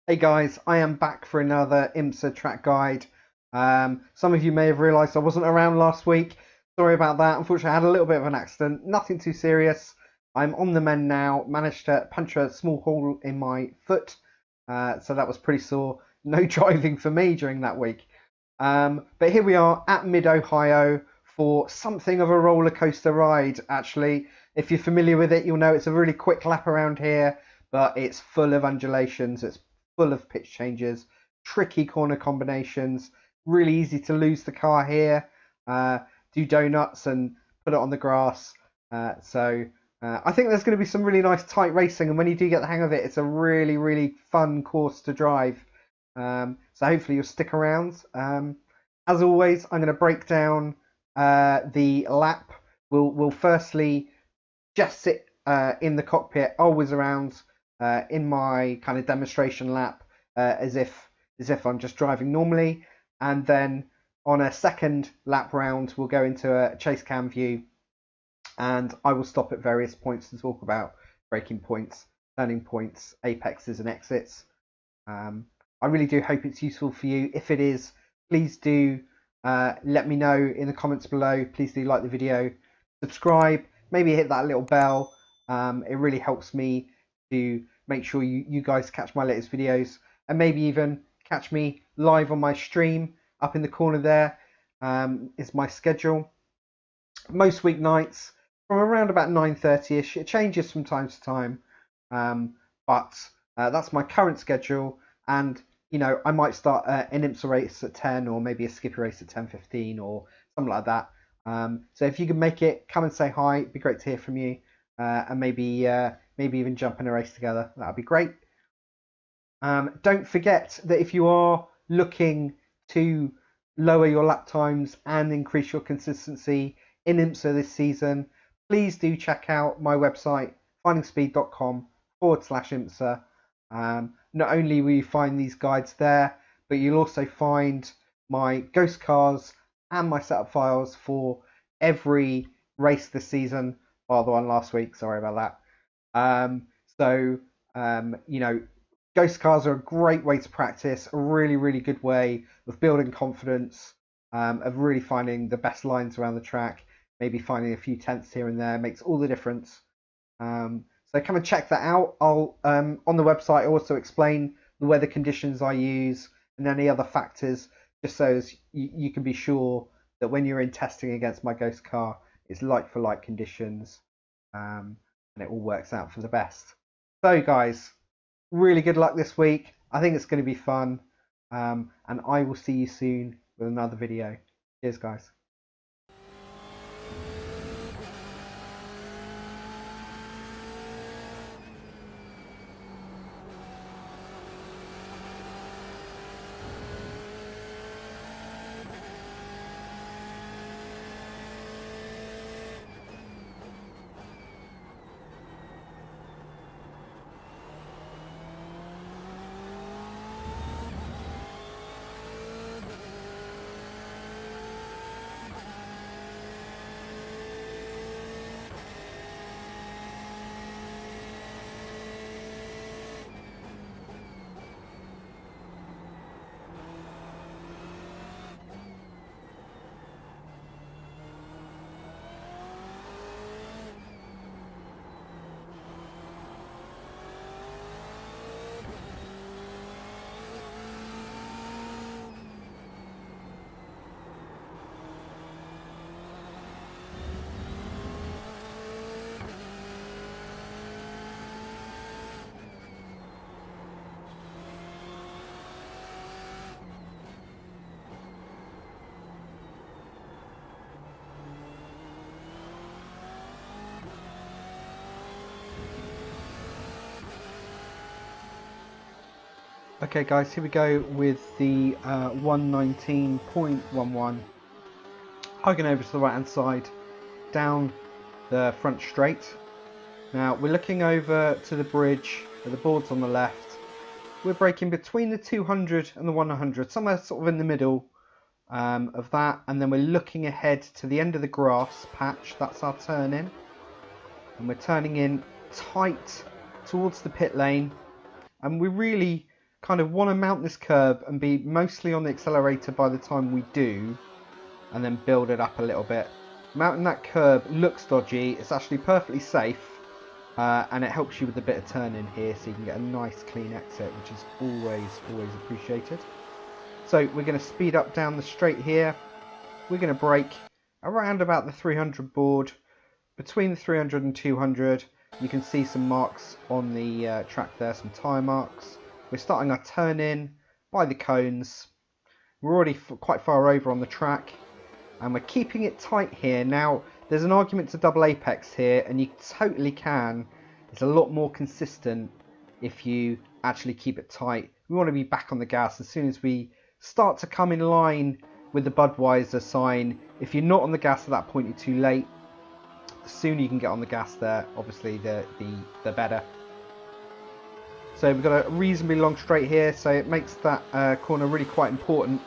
Hey guys, I am back for another IMSA track guide. Some of you may have realised I wasn't around last week. Sorry about that. Unfortunately, I had a little bit of an accident. Nothing too serious. I'm on the mend now. Managed to punch a small hole in my foot, so that was pretty sore. No driving for me during that week. But here we are at Mid-Ohio for something of a roller coaster ride, actually. If you're familiar with it, you'll know it's a really quick lap around here, but it's full of undulations. It's full of pitch changes, tricky corner combinations, really easy to lose the car here, do donuts and put it on the grass. I think there's going to be some really nice tight racing, and when you do get the hang of it, it's a really, really fun course to drive. So hopefully you'll stick around. As always, I'm going to break down the lap. We'll firstly just sit in the cockpit. I'll whiz around in my kind of demonstration lap as if I'm just driving normally, and then on a second lap round we'll go into a chase cam view, and I will stop at various points to talk about braking points, turning points, apexes and exits. I really do hope it's useful for you. If it is, please do let me know in the comments below. Please do like the video, subscribe, maybe hit that little bell. It really helps me to make sure you guys catch my latest videos, and maybe even catch me live on my stream. Up in the corner there is my schedule. Most weeknights from around about 9:30ish. It changes from time to time, but that's my current schedule. And you know, I might start an IMSA race at 10, or maybe a skippy race at 10:15, or something like that. So if you can make it, come and say hi. It'd be great to hear from you, and maybe even jump in a race together. That'd be great. Don't forget that if you are looking to lower your lap times and increase your consistency in IMSA this season, please do check out my website, findingspeed.com/IMSA. Not only will you find these guides there, but you'll also find my ghost cars and my setup files for every race this season, bar the one last week. Sorry about that. You know, ghost cars are a great way to practice, a really, really good way of building confidence, of really finding the best lines around the track, maybe finding a few tenths here and there makes all the difference. So come and check that out. I'll on the website I also explain the weather conditions I use and any other factors, just so as you can be sure that when you're in testing against my ghost car, it's like for like conditions, and it all works out for the best. So guys, really good luck this week. I think it's going to be fun, and I will see you soon with another video. Cheers guys. Okay guys, here we go with the 119.11. Hugging over to the right hand side, down the front straight. Now we're looking over to the bridge, the board's on the left. We're braking between the 200 and the 100, somewhere sort of in the middle of that, and then we're looking ahead to the end of the grass patch. That's our turn in, and we're turning in tight towards the pit lane, and we really kind of want to mount this curb and be mostly on the accelerator by the time we do, and then build it up a little bit. Mounting that curb looks dodgy. It's actually perfectly safe, and it helps you with a bit of turning here, so you can get a nice clean exit, which is always appreciated. So we're going to speed up down the straight here. We're going to brake around about the 300 board, between the 300 and 200. You can see some marks on the track there, some tyre marks. We're starting our turn in by the cones. We're already quite far over on the track, and we're keeping it tight here. Now, there's an argument to double apex here, and you totally can. It's a lot more consistent if you actually keep it tight. We want to be back on the gas as soon as we start to come in line with the Budweiser sign. If you're not on the gas at that point, you're too late. The sooner you can get on the gas there, obviously the better. So we've got a reasonably long straight here, so it makes that corner really quite important.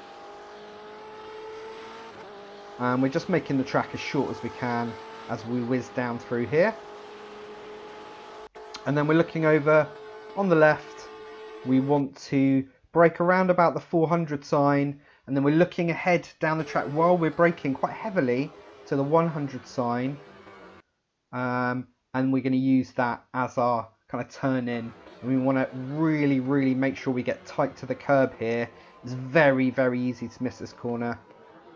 And we're just making the track as short as we can as we whiz down through here. And then we're looking over on the left. We want to brake around about the 400 sign, and then we're looking ahead down the track while we're braking quite heavily to the 100 sign. And we're going to use that as our kind of turn in. And we want to really make sure we get tight to the curb here. It's very easy to miss this corner.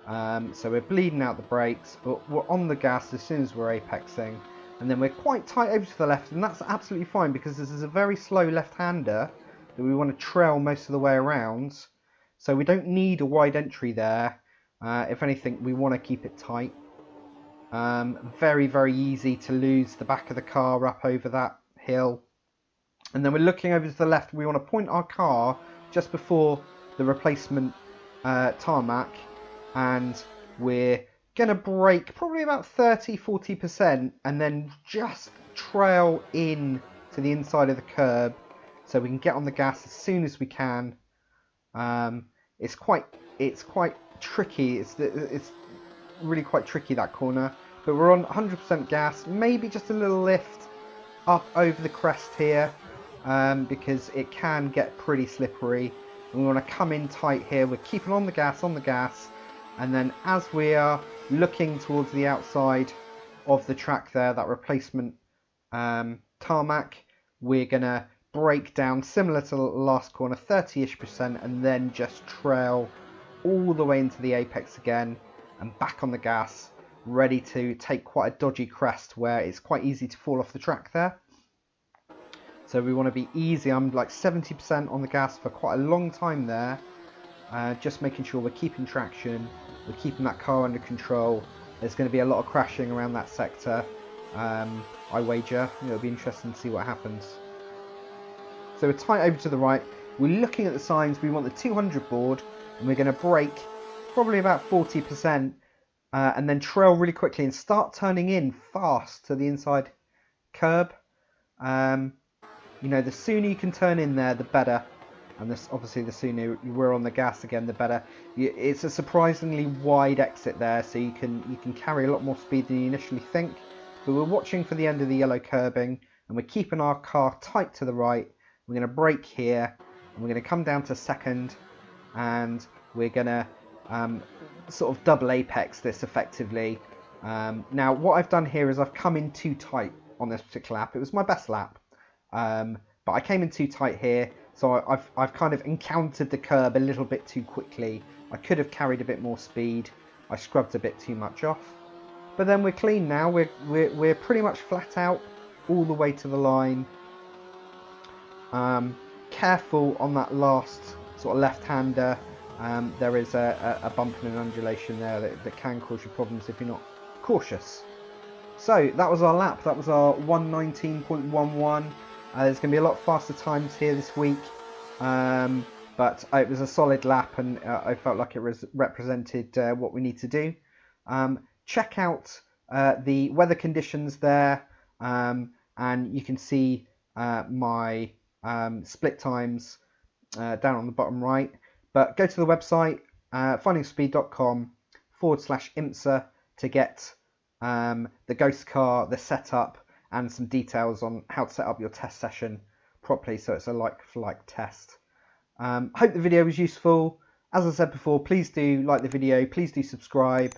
So we're bleeding out the brakes, but we're on the gas as soon as we're apexing. And then we're quite tight over to the left, and that's absolutely fine because this is a very slow left-hander that we want to trail most of the way around. So we don't need a wide entry there. If anything, we want to keep it tight. Very easy to lose the back of the car up over that hill. And then we're looking over to the left. We want to point our car just before the replacement tarmac, and we're going to brake probably about 30-40% and then just trail in to the inside of the curb so we can get on the gas as soon as we can. It's quite tricky. It's really quite tricky, that corner, but we're on 100% gas, maybe just a little lift up over the crest here, because it can get pretty slippery, and we want to come in tight here. We're keeping on the gas, and then as we are looking towards the outside of the track there, that replacement tarmac, we're gonna brake down similar to the last corner, 30-ish%, and then just trail all the way into the apex again and back on the gas, ready to take quite a dodgy crest where it's quite easy to fall off the track there. So we want to be easy. I'm like 70% on the gas for quite a long time there, just making sure we're keeping traction, we're keeping that car under control. There's going to be a lot of crashing around that sector, I wager. It'll be interesting to see what happens. So we're tight over to the right. We're looking at the signs. We want the 200 board, and we're going to brake probably about 40%, and then trail really quickly and start turning in fast to the inside curb. You know, the sooner you can turn in there, the better. And this, obviously, the sooner we're on the gas again, the better. It's a surprisingly wide exit there, so you can carry a lot more speed than you initially think. But we're watching for the end of the yellow curbing, and we're keeping our car tight to the right. We're going to brake here, and we're going to come down to second, and we're going to sort of double apex this effectively. Now, what I've done here is I've come in too tight on this particular lap. It was my best lap. But I came in too tight here, so I've kind of encountered the curb a little bit too quickly. I could have carried a bit more speed. I scrubbed a bit too much off. But then we're clean now. We're pretty much flat out all the way to the line. Careful on that last sort of left-hander. There is a bump and an undulation there that can cause you problems if you're not cautious. So that was our lap. That was our 1:19.11. There's going to be a lot faster times here this week, but it was a solid lap, and I felt like it represented what we need to do. Check out the weather conditions there, and you can see my split times down on the bottom right. But go to the website, findingspeed.com/IMSA to get the ghost car, the setup, and some details on how to set up your test session properly, so it's a like-for-like test. Hope the video was useful. As I said before, please do like the video, please do subscribe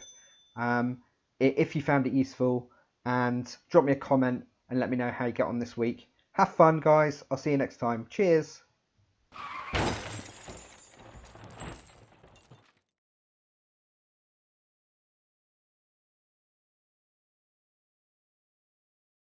if you found it useful, and drop me a comment and let me know how you get on this week. Have fun, guys. I'll see you next time. Cheers.